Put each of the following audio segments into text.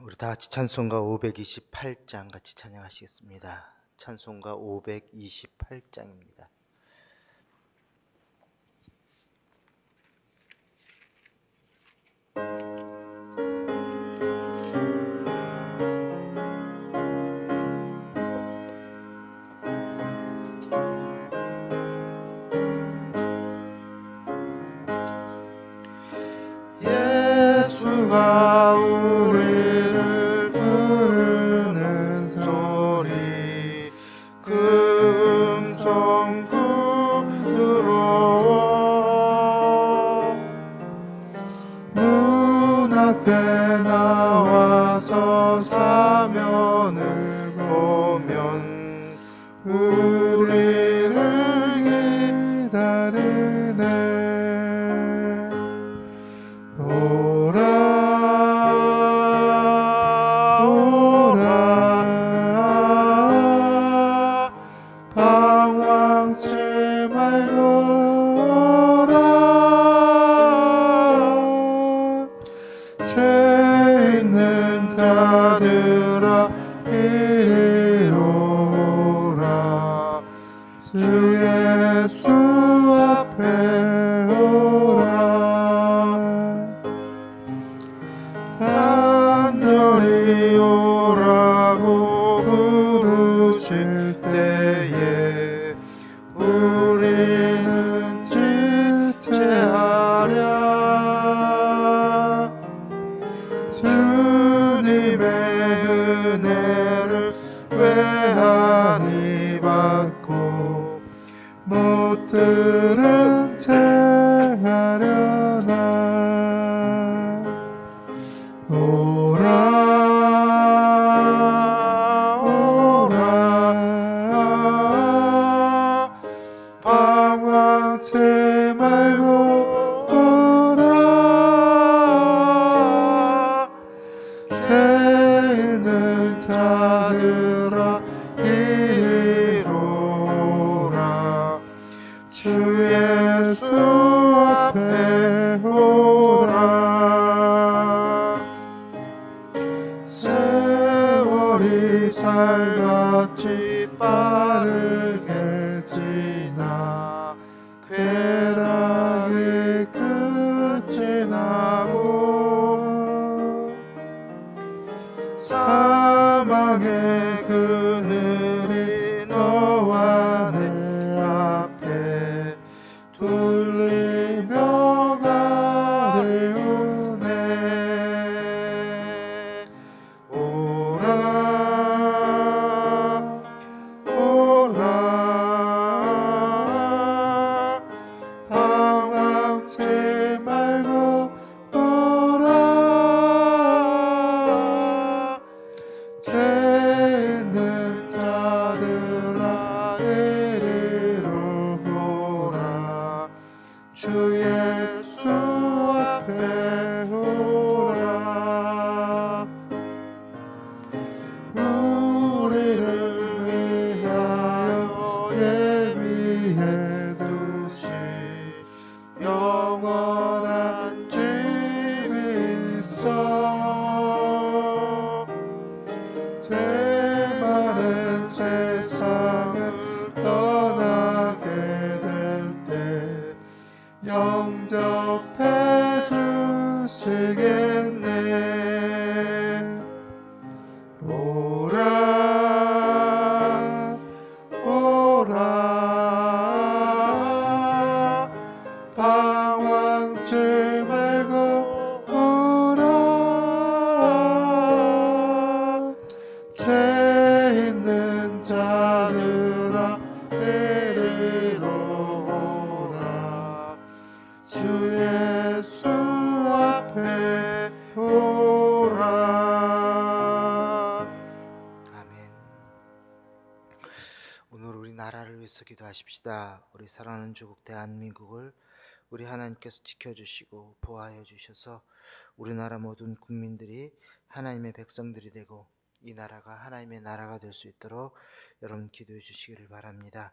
우리 다 같이 찬송가 528장 같이 찬양하시겠습니다. 찬송가 528장입니다. 예수가 우리를 부르는 소리 금성구 들어와 문 앞에 나와서 사면을 보면 우리를 기다리네. 오라 오라 방황치 말고 오라 죄 있는 자들아 이리로 오라 주 예수 앞에 간절히 오라고 부르실 때에 우리는 지체하랴. 주님의 은혜를 외하니 받고 못 들은 채 하려나. 오라 오라 방황치 말고 오라 죄 있는 자들아 이리로 오라 주 예수 앞에 오라. 세월이 살같이 빠르게 지나 쾌락이 끝이 나고 사망의 그늘이 너와 내 앞에 둘리며 가리우네. 방황치 말고 오라 죄 있는 자들아 이리로 오라 주 예수 앞에 오라. 우리를 위하여 예비해 두신 영원한 집이 있어. 죄 많은 세상을 떠나게 될 때 영접해 주시겠네. 오라 오라 방황치 말고 오라 죄 있는 자들아 이리로 오라 주 예수 앞에 오라. 아멘. 오늘 우리 나라를 위해서 기도하십시다. 우리 사랑하는 조국 대한민국을 우리 하나님께서 지켜주시고 보호하여 주셔서 우리나라 모든 국민들이 하나님의 백성들이 되고 이 나라가 하나님의 나라가 될 수 있도록 여러분 기도해 주시기를 바랍니다.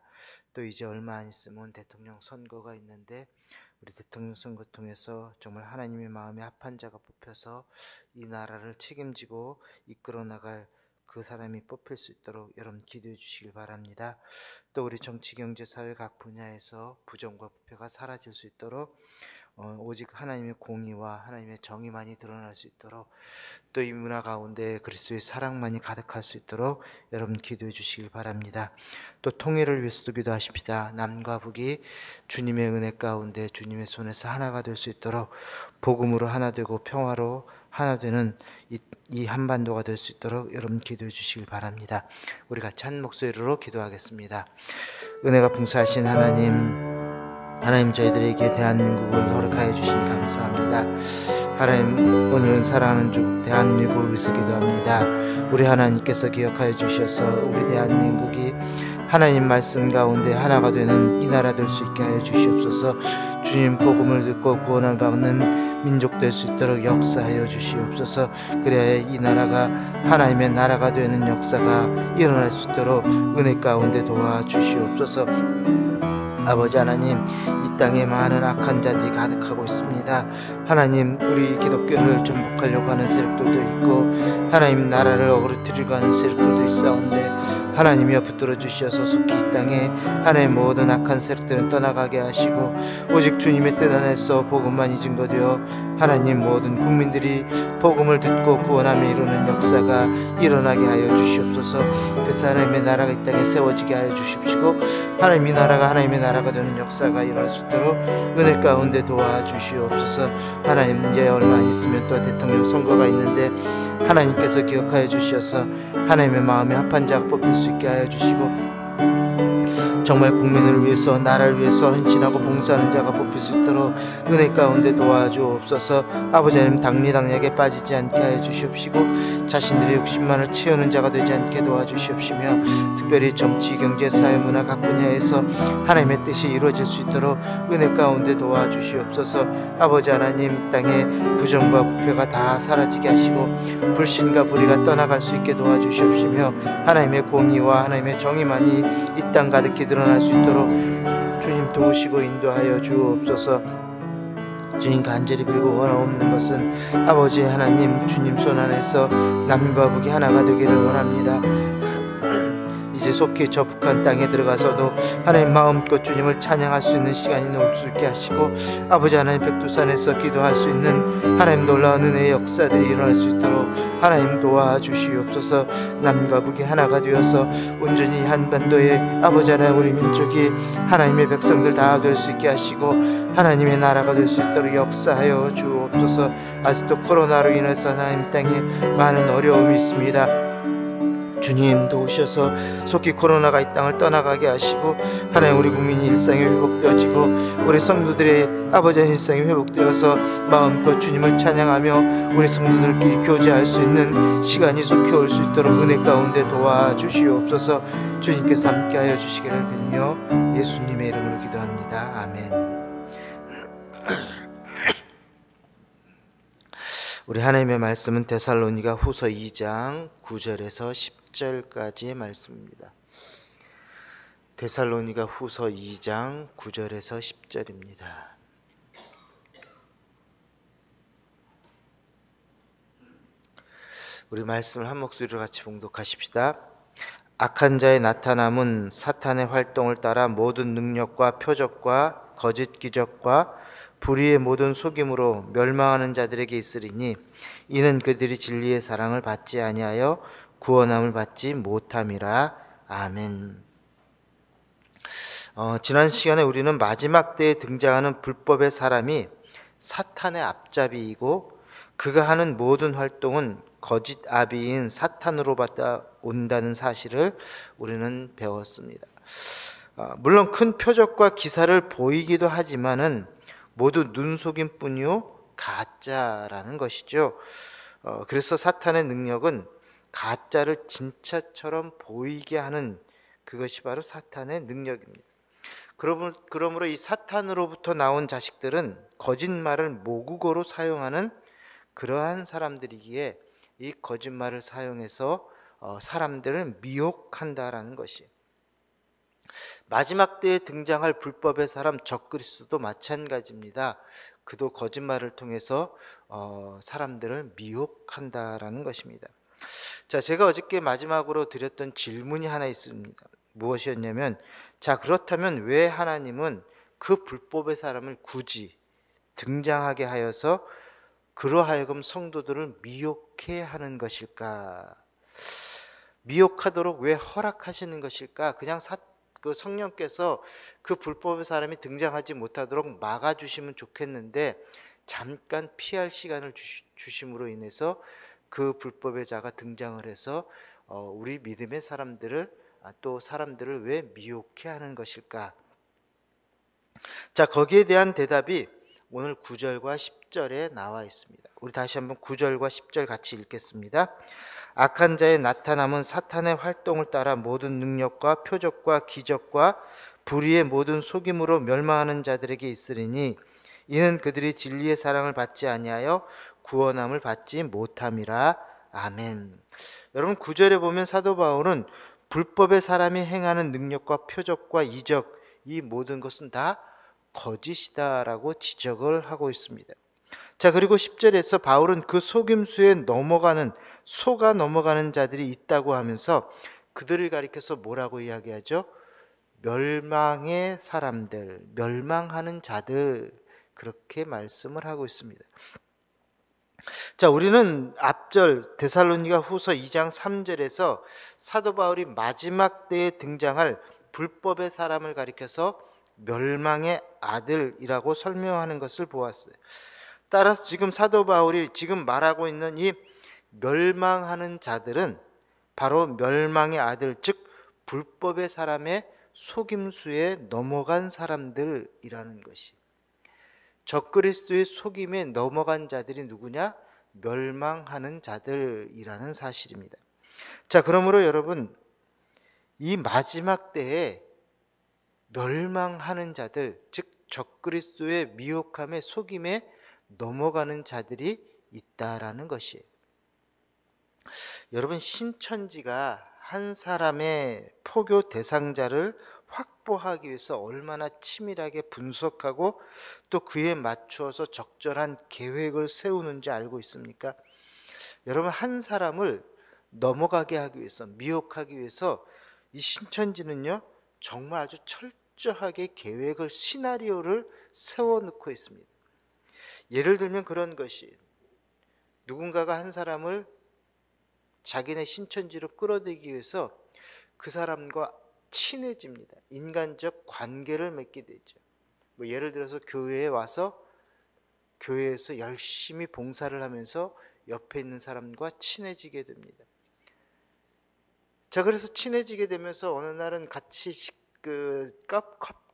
또 이제 얼마 안 있으면 대통령 선거가 있는데 우리 대통령 선거 통해서 정말 하나님의 마음에 합한 자가 뽑혀서 이 나라를 책임지고 이끌어 나갈 그 사람이 뽑힐 수 있도록 여러분 기도해 주시길 바랍니다. 또 우리 정치, 경제, 사회 각 분야에서 부정과 부패가 사라질 수 있도록 오직 하나님의 공의와 하나님의 정의만이 드러날 수 있도록 또 이 문화 가운데 그리스도의 사랑만이 가득할 수 있도록 여러분 기도해 주시길 바랍니다. 또 통일을 위해서도 기도하십시다. 남과 북이 주님의 은혜 가운데 주님의 손에서 하나가 될 수 있도록 복음으로 하나 되고 평화로 하나 되는 이 한반도가 될 수 있도록 여러분 기도해 주시길 바랍니다. 우리 같이 한 목소리로 기도하겠습니다. 은혜가 풍성하신 하나님, 저희들에게 대한민국을 허락하여 주시니 감사합니다. 하나님, 오늘은 사랑하는 주 대한민국을 위해서 기도합니다. 우리 하나님께서 기억하여 주셔서 우리 대한민국이 하나님 말씀 가운데 하나가 되는 이 나라 될 수 있게 하여 주시옵소서. 주님 복음을 듣고 구원을 받는 민족 될 수 있도록 역사하여 주시옵소서. 그래야 이 나라가 하나님의 나라가 되는 역사가 일어날 수 있도록 은혜 가운데 도와주시옵소서. 아버지 하나님, 이 땅에 많은 악한 자들이 가득하고 있습니다. 하나님, 우리 기독교를 전복하려고 하는 세력들도 있고 하나님 나라를 어그러뜨리려고 하는 세력들도 있사온데 하나님이여 붙들어 주셔서 속히 이 땅에 하나님 모든 악한 세력들은 떠나가게 하시고 오직 주님의 뜻 안에서 복음만이 증거되어 하나님 모든 국민들이 복음을 듣고 구원함에 이루는 역사가 일어나게 하여 주시옵소서. 그래서 하나님의 나라가 이 땅에 세워지게 하여 주십시고 하나님 이 나라가 하나님의 나라가 되는 역사가 일어날 수 있도록 은혜 가운데 도와주시옵소서. 하나님, 이제 얼마 있으면 또 대통령 선거가 있는데 하나님께서 기억하여 주셔서 하나님의 마음에 합한 자가 뽑힐 수 있게 하여 주시고 정말 국민을 위해서 나라를 위해서 헌신하고 봉사하는 자가 뽑힐 수 있도록 은혜 가운데 도와주옵소서. 아버지 하나님, 당리당략에 빠지지 않게 하여 주시옵시고 자신들의 욕심만을 채우는 자가 되지 않게 도와주시옵시며 특별히 정치, 경제, 사회, 문화 각 분야에서 하나님의 뜻이 이루어질 수 있도록 은혜 가운데 도와주시옵소서. 아버지 하나님, 이 땅에 부정과 부패가 다 사라지게 하시고 불신과 불의가 떠나갈 수 있게 도와주시옵시며 하나님의 공의와 하나님의 정의만이 이 땅 가득히 드러날 수 있도록 주님 도우시고 인도하여 주옵소서. 주님, 간절히 빌고 원하옵는 것은 아버지 하나님, 주님 손 안에서 남과 북이 하나가 되기를 원합니다. 이제 속히 저 북한 땅에 들어가서도 하나님 마음껏 주님을 찬양할 수 있는 시간이 올 수 있게 하시고 아버지 하나님, 백두산에서 기도할 수 있는 하나님 놀라운 은혜의 역사들이 일어날 수 있도록 하나님 도와주시옵소서. 남과 북이 하나가 되어서 온전히 한반도의 아버지 하나님, 우리 민족이 하나님의 백성들 다 될 수 있게 하시고 하나님의 나라가 될 수 있도록 역사하여 주옵소서. 아직도 코로나로 인해서 하나님 땅에 많은 어려움이 있습니다. 주님 도우셔서 속히 코로나가 이 땅을 떠나가게 하시고 하나님, 우리 국민이 일상이 회복되어지고 우리 성도들의 아버지 일상이 회복되어서 마음껏 주님을 찬양하며 우리 성도들끼리 교제할 수 있는 시간이 속히 올 수 있도록 은혜 가운데 도와주시옵소서. 주님께서 함께하여 주시기를 빌며 예수님의 이름으로 기도합니다. 아멘. 우리 하나님의 말씀은 데살로니가 후서 2장 9절에서 10절까지의 말씀입니다. 데살로니가 후서 2장 9절에서 10절입니다. 우리 말씀을 한 목소리로 같이 봉독하십시다. 악한 자의 나타남은 사탄의 활동을 따라 모든 능력과 표적과 거짓 기적과 불의의 모든 속임으로 멸망하는 자들에게 있으리니 이는 그들이 진리의 사랑을 받지 아니하여 구원함을 받지 못함이라. 아멘. 지난 시간에 우리는 마지막 때에 등장하는 불법의 사람이 사탄의 앞잡이이고 그가 하는 모든 활동은 거짓 아비인 사탄으로부터 온다는 사실을 우리는 배웠습니다. 물론 큰 표적과 기사를 보이기도 하지만은 모두 눈속임뿐이요 가짜라는 것이죠. 그래서 사탄의 능력은 가짜를 진짜처럼 보이게 하는 그것이 바로 사탄의 능력입니다. 그러므로 이 사탄으로부터 나온 자식들은 거짓말을 모국어로 사용하는 그러한 사람들이기에 이 거짓말을 사용해서 사람들을 미혹한다라는 것이, 마지막 때에 등장할 불법의 사람 적그리스도도 마찬가지입니다. 그도 거짓말을 통해서 사람들을 미혹한다라는 것입니다. 자, 제가 어저께 마지막으로 드렸던 질문이 하나 있습니다. 무엇이었냐면, 자, 그렇다면 왜 하나님은 그 불법의 사람을 굳이 등장하게 하여서 그러하여금 성도들을 미혹해 하는 것일까? 미혹하도록 왜 허락하시는 것일까? 그냥 그 성령께서 그 불법의 사람이 등장하지 못하도록 막아주시면 좋겠는데, 잠깐 피할 시간을 주심으로 인해서 그 불법의 자가 등장을 해서 우리 믿음의 사람들을 또 사람들을 왜 미혹해 하는 것일까? 자, 거기에 대한 대답이 오늘 9절과 10절에 나와 있습니다. 우리 다시 한번 9절과 10절 같이 읽겠습니다. 악한 자의 나타남은 사탄의 활동을 따라 모든 능력과 표적과 기적과 불의의 모든 속임으로 멸망하는 자들에게 있으리니 이는 그들이 진리의 사랑을 받지 아니하여 구원함을 받지 못함이라. 아멘. 여러분, 9절에 보면 사도 바울은 불법의 사람이 행하는 능력과 표적과 이적, 이 모든 것은 다 거짓이다라고 지적을 하고 있습니다. 자, 그리고 10절에서 바울은 그 속임수에 속아 넘어가는 자들이 있다고 하면서 그들을 가리켜서 뭐라고 이야기하죠? 멸망의 사람들, 멸망하는 자들, 그렇게 말씀을 하고 있습니다. 자, 우리는 앞절 데살로니가 후서 2장 3절에서 사도 바울이 마지막 때에 등장할 불법의 사람을 가리켜서 멸망의 아들이라고 설명하는 것을 보았어요. 따라서 지금 사도 바울이 지금 말하고 있는 이 멸망하는 자들은 바로 멸망의 아들, 즉 불법의 사람의 속임수에 넘어간 사람들이라는 것이, 적그리스도의 속임에 넘어간 자들이 누구냐? 멸망하는 자들이라는 사실입니다. 자, 그러므로 여러분, 이 마지막 때에 멸망하는 자들, 즉 적그리스도의 미혹함에 속임에 넘어가는 자들이 있다라는 것이에요. 여러분, 신천지가 한 사람의 포교 대상자를 확보하기 위해서 얼마나 치밀하게 분석하고 또 그에 맞추어서 적절한 계획을 세우는지 알고 있습니까? 여러분, 한 사람을 넘어가게 하기 위해서, 미혹하기 위해서 이 신천지는요, 정말 아주 철저하게 계획을, 시나리오를 세워놓고 있습니다. 예를 들면 그런 것이, 누군가가 한 사람을 자기네 신천지로 끌어들이기 위해서 그 사람과 친해집니다. 인간적 관계를 맺게 되죠. 뭐 예를 들어서 교회에 와서 교회에서 열심히 봉사를 하면서 옆에 있는 사람과 친해지게 됩니다. 자, 그래서 친해지게 되면서 어느 날은 같이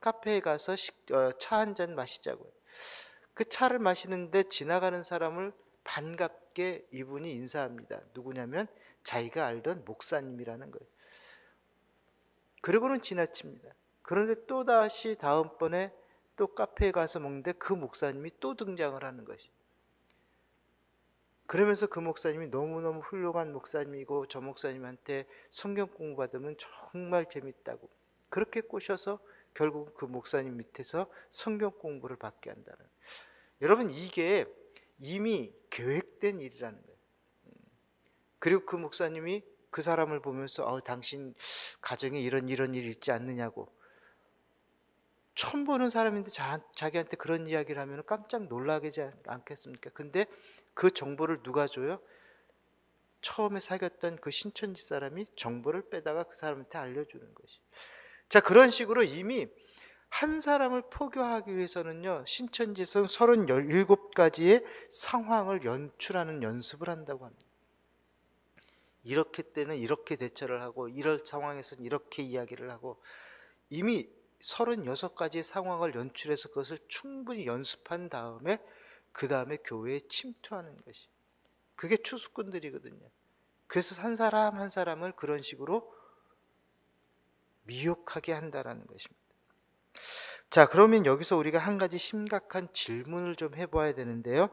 카페에 가서 차 한 잔 마시자고요. 그 차를 마시는데 지나가는 사람을 반갑게 이분이 인사합니다. 누구냐면 자기가 알던 목사님이라는 거예요. 그리고는 지나칩니다. 그런데 또다시 다음번에 또 카페에 가서 먹는데 그 목사님이 또 등장을 하는 것이. 그러면서 그 목사님이 너무너무 훌륭한 목사님이고 저 목사님한테 성경 공부받으면 정말 재밌다고 그렇게 꼬셔서 결국 그 목사님 밑에서 성경 공부를 받게 한다는. 여러분, 이게 이미 계획된 일이라는 거예요. 그리고 그 목사님이 그 사람을 보면서 당신 가정에 이런 일이 있지 않느냐고, 처음 보는 사람인데 자기한테 그런 이야기를 하면 깜짝 놀라지 않겠습니까? 근데 그 정보를 누가 줘요? 처음에 사귀었던 그 신천지 사람이 정보를 빼다가 그 사람한테 알려주는 것이. 자, 그런 식으로 이미 한 사람을 포교하기 위해서는요, 신천지에서는 37가지의 상황을 연출하는 연습을 한다고 합니다. 이렇게 때는 이렇게 대처를 하고, 이럴 상황에서는 이렇게 이야기를 하고, 이미 36가지의 상황을 연출해서 그것을 충분히 연습한 다음에 그 다음에 교회에 침투하는 것이, 그게 추수꾼들이거든요. 그래서 한 사람 한 사람을 그런 식으로 미혹하게 한다라는 것입니다. 자, 그러면 여기서 우리가 한 가지 심각한 질문을 좀 해봐야 되는데요.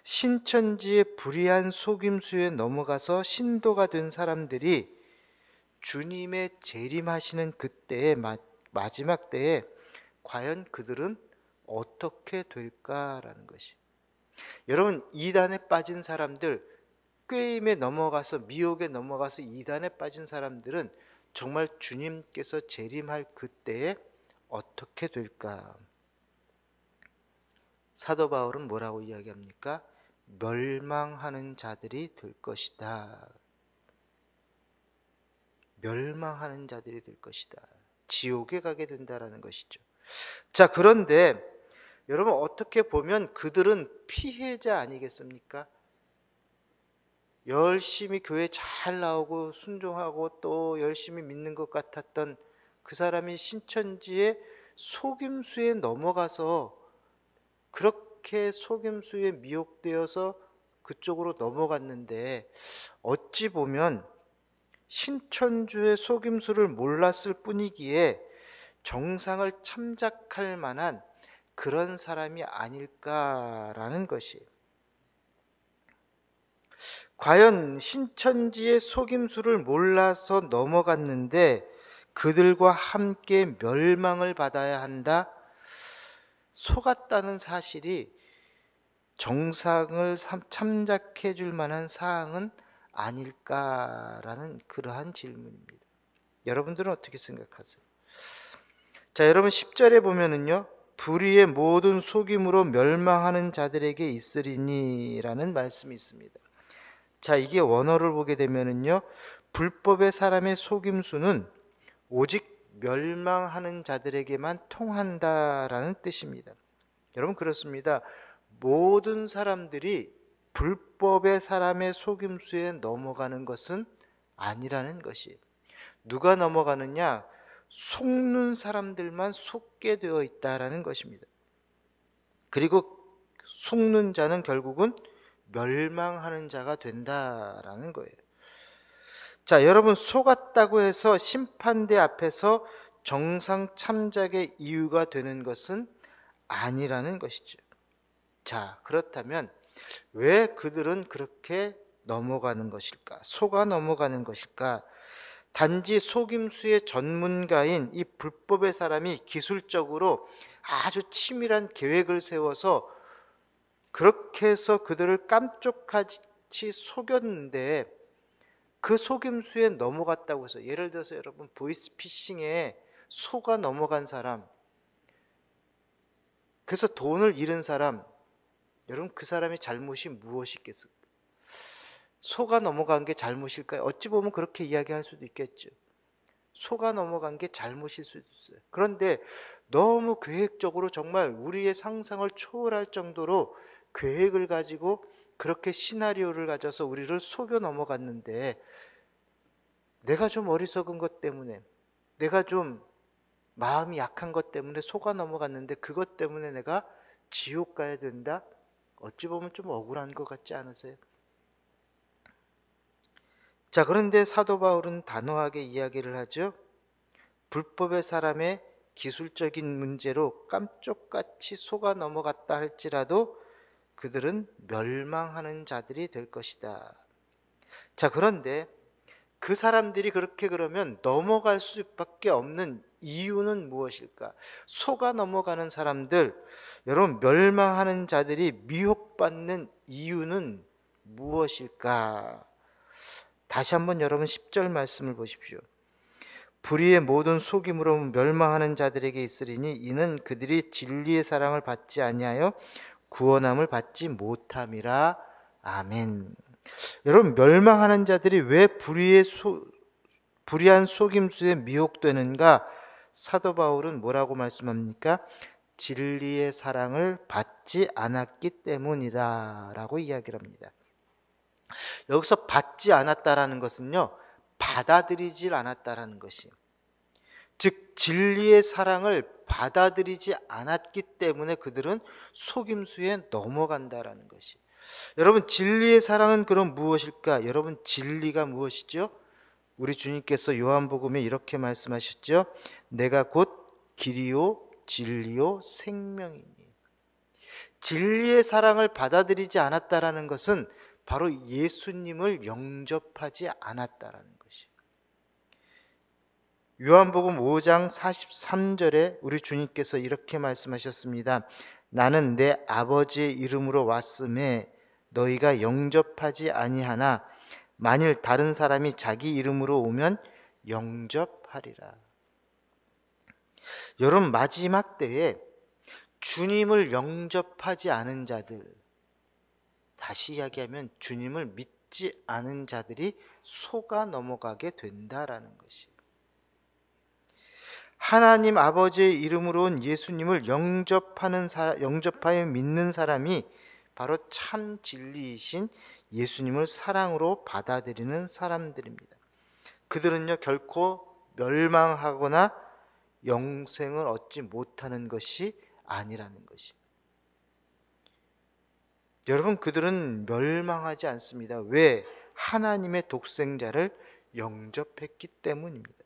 신천지의 불의한 속임수에 넘어가서 신도가 된 사람들이 주님의 재림하시는 그때에 마지막 때에 과연 그들은 어떻게 될까라는 것이. 여러분, 이단에 빠진 사람들, 꾀임에 넘어가서, 미혹에 넘어가서 이단에 빠진 사람들은 정말 주님께서 재림할 그때에 어떻게 될까? 사도 바울은 뭐라고 이야기합니까? 멸망하는 자들이 될 것이다. 멸망하는 자들이 될 것이다. 지옥에 가게 된다라는 것이죠. 자, 그런데 여러분, 어떻게 보면 그들은 피해자 아니겠습니까? 열심히 교회 잘 나오고 순종하고 또 열심히 믿는 것 같았던 그 사람이 신천지의 속임수에 넘어가서, 그렇게 속임수에 미혹되어서 그쪽으로 넘어갔는데, 어찌 보면 신천주의 속임수를 몰랐을 뿐이기에 정상을 참작할 만한 그런 사람이 아닐까라는 것이. 과연 신천지의 속임수를 몰라서 넘어갔는데 그들과 함께 멸망을 받아야 한다? 속았다는 사실이 정상을 참작해 줄 만한 사항은 아닐까라는 그러한 질문입니다. 여러분들은 어떻게 생각하세요? 자, 여러분 10절에 보면은요, 불의의 모든 속임으로 멸망하는 자들에게 있으리니 라는 말씀이 있습니다. 자, 이게 원어를 보게 되면은요, 불법의 사람의 속임수는 오직 멸망하는 자들에게만 통한다라는 뜻입니다. 여러분, 그렇습니다. 모든 사람들이 불법의 사람의 속임수에 넘어가는 것은 아니라는 것이. 누가 넘어가느냐? 속는 사람들만 속게 되어 있다라는 것입니다. 그리고 속는 자는 결국은 멸망하는 자가 된다라는 거예요. 자, 여러분, 속았다고 해서 심판대 앞에서 정상 참작의 이유가 되는 것은 아니라는 것이죠. 자, 그렇다면 왜 그들은 그렇게 넘어가는 것일까? 속아 넘어가는 것일까? 단지 속임수의 전문가인 이 불법의 사람이 기술적으로 아주 치밀한 계획을 세워서 그렇게 해서 그들을 깜짝같이 속였는데, 그 속임수에 넘어갔다고 해서, 예를 들어서 여러분 보이스피싱에 속아 넘어간 사람, 그래서 돈을 잃은 사람, 여러분 그 사람의 잘못이 무엇이 있겠습니까? 속아 넘어간 게 잘못일까요? 어찌 보면 그렇게 이야기할 수도 있겠죠. 속아 넘어간 게 잘못일 수도 있어요. 그런데 너무 계획적으로 정말 우리의 상상을 초월할 정도로 계획을 가지고 그렇게 시나리오를 가져서 우리를 속여 넘어갔는데, 내가 좀 어리석은 것 때문에, 내가 좀 마음이 약한 것 때문에 속아 넘어갔는데 그것 때문에 내가 지옥 가야 된다? 어찌 보면 좀 억울한 것 같지 않으세요? 자, 그런데 사도 바울은 단호하게 이야기를 하죠. 불법의 사람의 기술적인 문제로 깜짝같이 속아 넘어갔다 할지라도 그들은 멸망하는 자들이 될 것이다. 자, 그런데 그 사람들이 그렇게 그러면 넘어갈 수밖에 없는 이유는 무엇일까? 속아 넘어가는 사람들, 여러분, 멸망하는 자들이 미혹받는 이유는 무엇일까? 다시 한번 여러분 10절 말씀을 보십시오. 불의의 모든 속임으로 멸망하는 자들에게 있으리니 이는 그들이 진리의 사랑을 받지 아니하여 구원함을 받지 못함이라. 아멘. 여러분, 멸망하는 자들이 왜 불의한 속임수에 미혹되는가? 사도 바울은 뭐라고 말씀합니까? 진리의 사랑을 받지 않았기 때문이다 라고 이야기를 합니다. 여기서 받지 않았다라는 것은요, 받아들이질 않았다라는 것이, 즉 진리의 사랑을 받아들이지 않았기 때문에 그들은 속임수에 넘어간다라는 것이. 여러분, 진리의 사랑은 그럼 무엇일까? 여러분, 진리가 무엇이죠? 우리 주님께서 요한복음에 이렇게 말씀하셨죠. 내가 곧 길이요 진리요 생명이니. 진리의 사랑을 받아들이지 않았다라는 것은 바로 예수님을 영접하지 않았다라는 것이. 요한복음 5장 43절에 우리 주님께서 이렇게 말씀하셨습니다. 나는 내 아버지의 이름으로 왔음에 너희가 영접하지 아니하나 만일 다른 사람이 자기 이름으로 오면 영접하리라. 여러분, 마지막 때에 주님을 영접하지 않은 자들, 다시 이야기하면 주님을 믿지 않은 자들이 속아 넘어가게 된다라는 것이에요. 하나님 아버지의 이름으로 온 예수님을 영접하여 믿는 사람이 바로 참 진리이신 예수님을 사랑으로 받아들이는 사람들입니다. 그들은요, 결코 멸망하거나 영생을 얻지 못하는 것이 아니라는 것이. 여러분, 그들은 멸망하지 않습니다. 왜? 하나님의 독생자를 영접했기 때문입니다.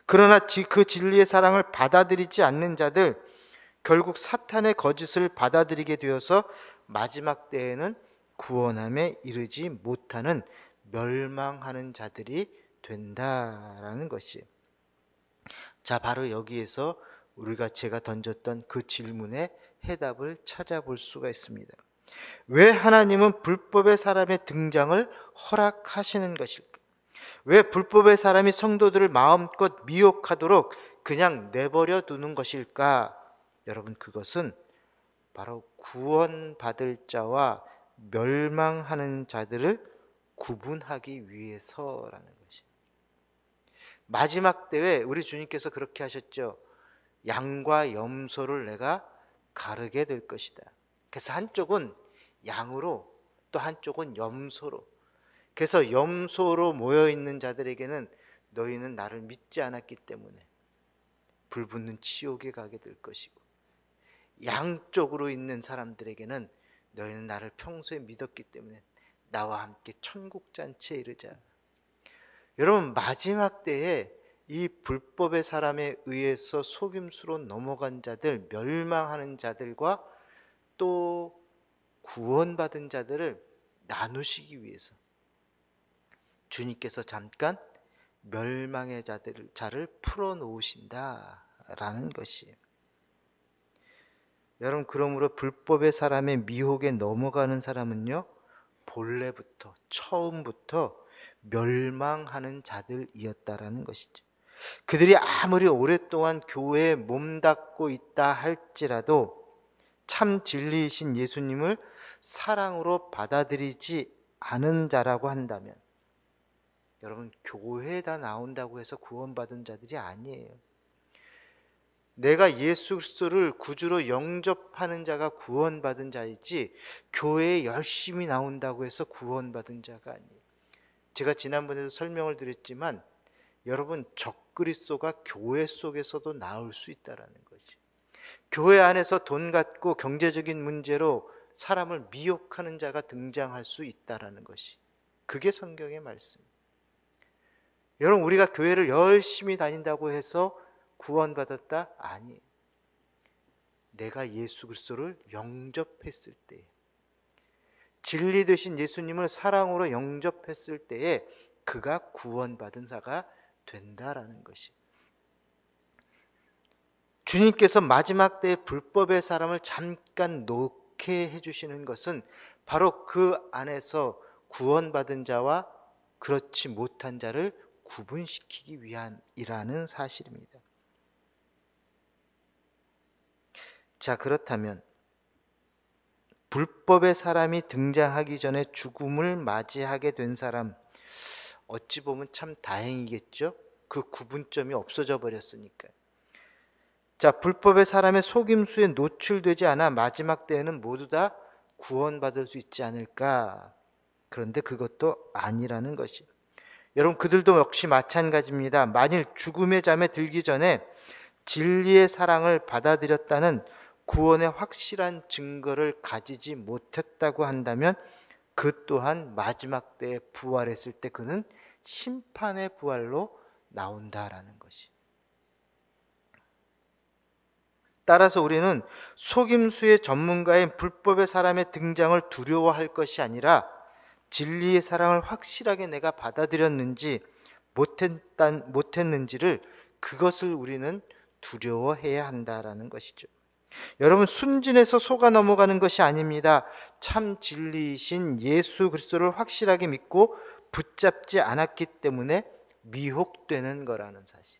그러나 그 진리의 사랑을 받아들이지 않는 자들, 결국 사탄의 거짓을 받아들이게 되어서 마지막 때에는 구원함에 이르지 못하는 멸망하는 자들이 된다라는 것이에요. 자, 바로 여기에서 제가 던졌던 그 질문의 해답을 찾아볼 수가 있습니다. 왜 하나님은 불법의 사람의 등장을 허락하시는 것일까? 왜 불법의 사람이 성도들을 마음껏 미혹하도록 그냥 내버려 두는 것일까? 여러분, 그것은 바로 구원받을 자와 멸망하는 자들을 구분하기 위해서라는 것이. 마지막 때에 우리 주님께서 그렇게 하셨죠. 양과 염소를 내가 가르게 될 것이다. 그래서 한쪽은 양으로 또 한쪽은 염소로, 그래서 염소로 모여있는 자들에게는 너희는 나를 믿지 않았기 때문에 불붙는 지옥에 가게 될 것이고, 양쪽으로 있는 사람들에게는 너희는 나를 평소에 믿었기 때문에 나와 함께 천국잔치에 이르자. 여러분, 마지막 때에 이 불법의 사람에 의해서 속임수로 넘어간 자들, 멸망하는 자들과 또 구원받은 자들을 나누시기 위해서 주님께서 잠깐 멸망의 자를 풀어놓으신다라는 것이에요. 여러분, 그러므로 불법의 사람의 미혹에 넘어가는 사람은요, 본래부터 처음부터 멸망하는 자들이었다라는 것이죠. 그들이 아무리 오랫동안 교회에 몸담고 있다 할지라도 참 진리이신 예수님을 사랑으로 받아들이지 않은 자라고 한다면, 여러분, 교회에다 나온다고 해서 구원받은 자들이 아니에요. 내가 예수 그리스도를 구주로 영접하는 자가 구원받은 자이지 교회에 열심히 나온다고 해서 구원받은 자가 아니에요. 제가 지난번에도 설명을 드렸지만 여러분, 적그리스도가 교회 속에서도 나올 수 있다라는 거지. 교회 안에서 돈 갖고 경제적인 문제로 사람을 미혹하는 자가 등장할 수 있다라는 것이, 그게 성경의 말씀입니다. 여러분, 우리가 교회를 열심히 다닌다고 해서 구원받았다? 아니에요. 내가 예수 그리스도를 영접했을 때, 진리 되신 예수님을 사랑으로 영접했을 때에 그가 구원받은 자가 된다라는 것이. 주님께서 마지막 때에 불법의 사람을 잠깐 놓게 해주시는 것은 바로 그 안에서 구원받은 자와 그렇지 못한 자를 구분시키기 위함이라는 사실입니다. 자, 그렇다면 불법의 사람이 등장하기 전에 죽음을 맞이하게 된 사람, 어찌 보면 참 다행이겠죠? 그 구분점이 없어져 버렸으니까. 자, 불법의 사람의 속임수에 노출되지 않아 마지막 때에는 모두 다 구원받을 수 있지 않을까? 그런데 그것도 아니라는 것이. 여러분, 그들도 역시 마찬가지입니다. 만일 죽음의 잠에 들기 전에 진리의 사랑을 받아들였다는 구원의 확실한 증거를 가지지 못했다고 한다면 그 또한 마지막 때에 부활했을 때 그는 심판의 부활로 나온다라는 것이. 따라서 우리는 속임수의 전문가인 불법의 사람의 등장을 두려워할 것이 아니라 진리의 사랑을 확실하게 내가 받아들였는지 못했는지를 그것을 우리는 두려워해야 한다라는 것이죠. 여러분, 순진해서 속아 넘어가는 것이 아닙니다. 참 진리이신 예수 그리스도를 확실하게 믿고 붙잡지 않았기 때문에 미혹되는 거라는 사실.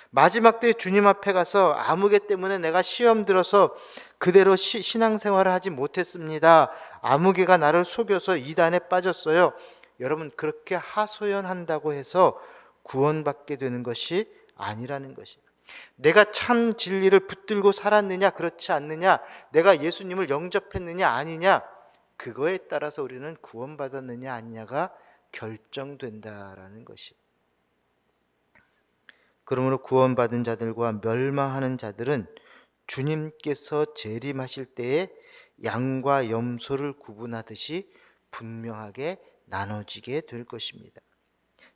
마지막 때에 주님 앞에 가서 아무개 때문에 내가 시험 들어서 그대로 신앙생활을 하지 못했습니다. 아무개가 나를 속여서 이단에 빠졌어요. 여러분, 그렇게 하소연한다고 해서 구원받게 되는 것이 아니라는 것입니다. 내가 참 진리를 붙들고 살았느냐 그렇지 않느냐, 내가 예수님을 영접했느냐 아니냐, 그거에 따라서 우리는 구원받았느냐 아니냐가 결정된다라는 것이. 그러므로 구원받은 자들과 멸망하는 자들은 주님께서 재림하실 때에 양과 염소를 구분하듯이 분명하게 나눠지게 될 것입니다.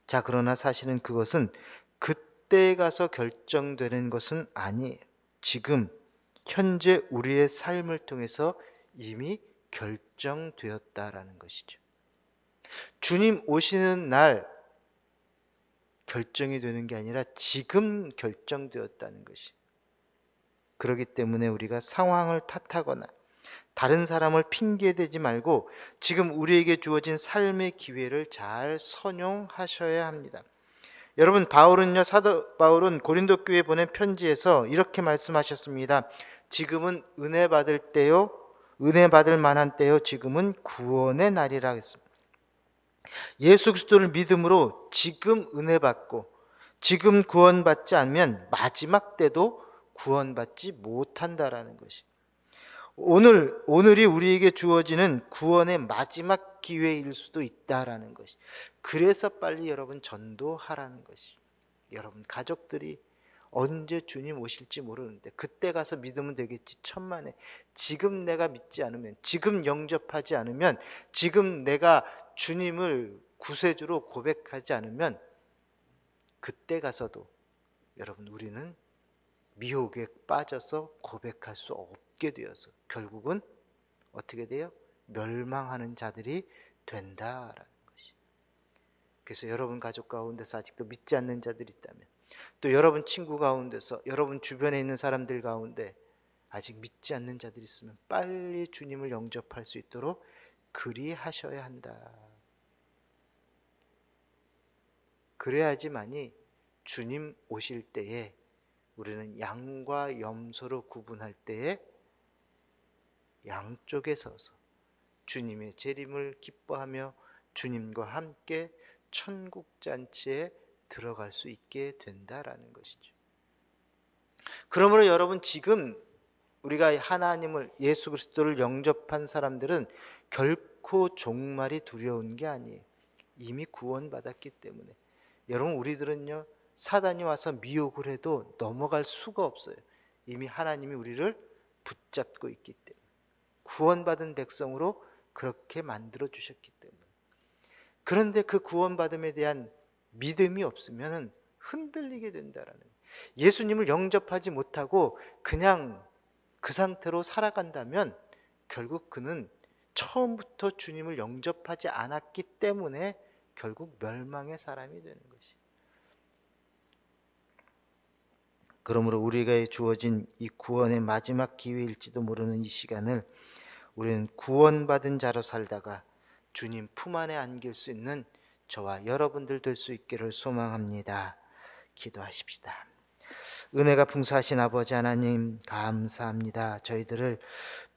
자, 그러나 사실은 그것은 그때 가서 결정되는 것은 아니에요. 지금 현재 우리의 삶을 통해서 이미 결정되었다라는 것이죠. 주님 오시는 날 결정이 되는 게 아니라 지금 결정되었다는 것이. 그렇기 때문에 우리가 상황을 탓하거나 다른 사람을 핑계대지 말고 지금 우리에게 주어진 삶의 기회를 잘 선용하셔야 합니다. 여러분, 사도 바울은 고린도 교회에 보낸 편지에서 이렇게 말씀하셨습니다. 지금은 은혜 받을 때요, 은혜 받을 만한 때요, 지금은 구원의 날이라 했습니다. 예수 그리스도를 믿음으로 지금 은혜 받고 지금 구원받지 않으면 마지막 때도 구원받지 못한다라는 것이. 오늘이 우리에게 주어지는 구원의 마지막 기회일 수도 있다라는 것이. 그래서 빨리 여러분 전도하라는 것이. 여러분 가족들이 언제 주님 오실지 모르는데 그때 가서 믿으면 되겠지. 천만에. 지금 내가 믿지 않으면, 지금 영접하지 않으면, 지금 내가 주님을 구세주로 고백하지 않으면 그때 가서도 여러분 우리는 미혹에 빠져서 고백할 수 없게 되어서 결국은 어떻게 돼요? 멸망하는 자들이 된다라는 것이. 그래서 여러분 가족 가운데서 아직도 믿지 않는 자들이 있다면, 또 여러분 친구 가운데서, 여러분 주변에 있는 사람들 가운데 아직 믿지 않는 자들이 있으면 빨리 주님을 영접할 수 있도록 그리하셔야 한다. 그래야지만이 주님 오실 때에 우리는 양과 염소로 구분할 때에 양쪽에 서서 주님의 재림을 기뻐하며 주님과 함께 천국 잔치에 들어갈 수 있게 된다라는 것이죠. 그러므로 여러분, 지금 우리가 하나님을, 예수 그리스도를 영접한 사람들은 결코 종말이 두려운 게 아니에요. 이미 구원받았기 때문에. 여러분, 우리들은요, 사단이 와서 미혹을 해도 넘어갈 수가 없어요. 이미 하나님이 우리를 붙잡고 있기 때문에. 구원받은 백성으로 그렇게 만들어 주셨기 때문에. 그런데 그 구원받음에 대한 믿음이 없으면 흔들리게 된다라는 거예요. 예수님을 영접하지 못하고 그냥 그 상태로 살아간다면 결국 그는 처음부터 주님을 영접하지 않았기 때문에 결국 멸망의 사람이 되는 것이. 그러므로 우리가 주어진 이 구원의 마지막 기회일지도 모르는 이 시간을 우리는 구원받은 자로 살다가 주님 품 안에 안길 수 있는 저와 여러분들 될 수 있기를 소망합니다. 기도하십시다. 은혜가 풍성하신 아버지 하나님, 감사합니다. 저희들을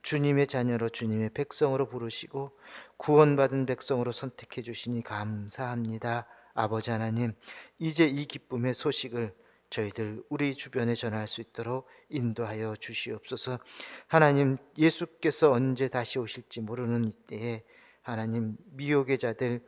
주님의 자녀로, 주님의 백성으로 부르시고 구원받은 백성으로 선택해 주시니 감사합니다. 아버지 하나님, 이제 이 기쁨의 소식을 저희들 우리 주변에 전할 수 있도록 인도하여 주시옵소서. 하나님, 예수께서 언제 다시 오실지 모르는 이때에 하나님, 미혹의 자들,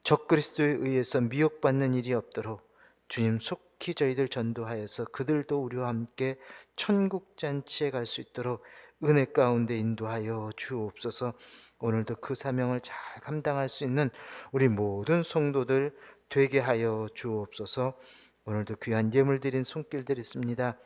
적그리스도에 의해서 미혹받는 일이 없도록 주님 속히 저희들 전도하여서 그들도 우리와 함께 천국 잔치에 갈 수 있도록 은혜 가운데 인도하여 주옵소서. 오늘도 그 사명을 잘 감당할 수 있는 우리 모든 성도들 되게 하여 주옵소서. 오늘도 귀한 예물 드린 손길들 있습니다.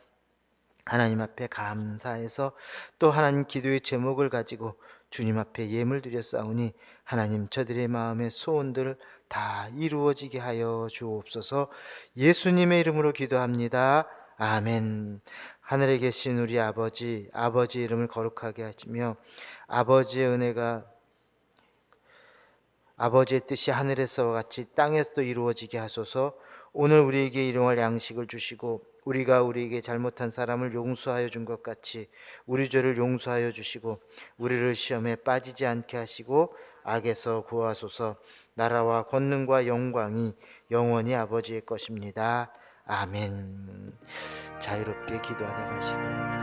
하나님 앞에 감사해서 또 하나님 기도의 제목을 가지고 주님 앞에 예물 드렸사오니 하나님, 저들의 마음의 소원들 다 이루어지게 하여 주옵소서. 예수님의 이름으로 기도합니다. 아멘. 하늘에 계신 우리 아버지, 아버지의 이름을 거룩하게 하시며 아버지의 은혜가 아버지의 뜻이 하늘에서와 같이 땅에서도 이루어지게 하소서. 오늘 우리에게 일용할 양식을 주시고 우리가 우리에게 잘못한 사람을 용서하여 준 것 같이 우리 죄를 용서하여 주시고 우리를 시험에 빠지지 않게 하시고 악에서 구하소서. 나라와 권능과 영광이 영원히 아버지의 것입니다. 아멘. 자유롭게 기도하다 가시기 바랍니다.